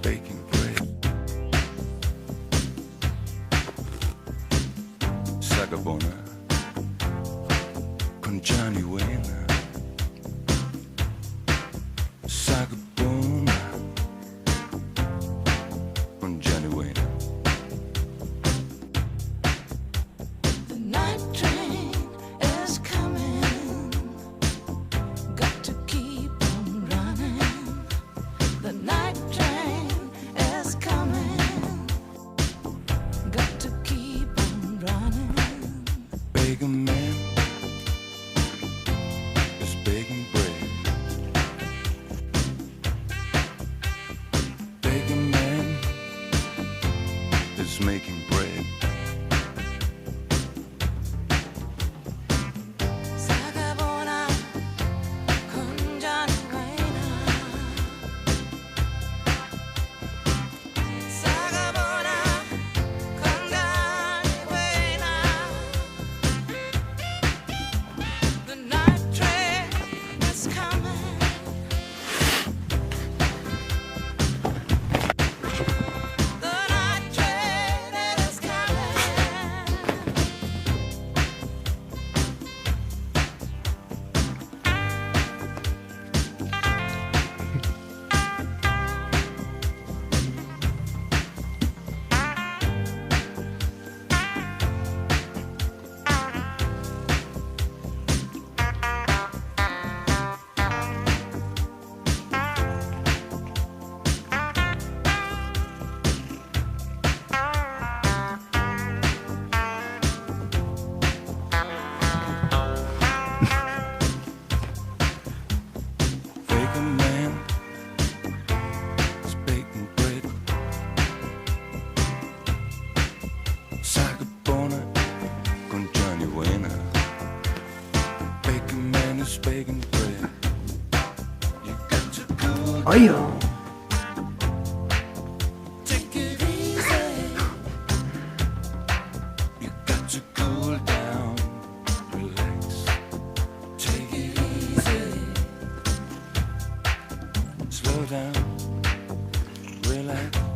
baking bread. Sagabona con Johnny Wayne. Sagabona con Johnny Wayne. The night train is coming. Got to keep on running. The night train is coming. Got to keep on running. Baker man is baking bread. Baker man is making bread. Sagabona con Johnny Wayne. Sagabona con Johnny Wayne. The night train is coming. The night train is coming. Baker man is baking bread. Sagabona con Johnny Wayne. Baker man is baking bread. You got to cool 어이요. Take it easy. You got to cool down, relax, Take it easy. slow down, relax.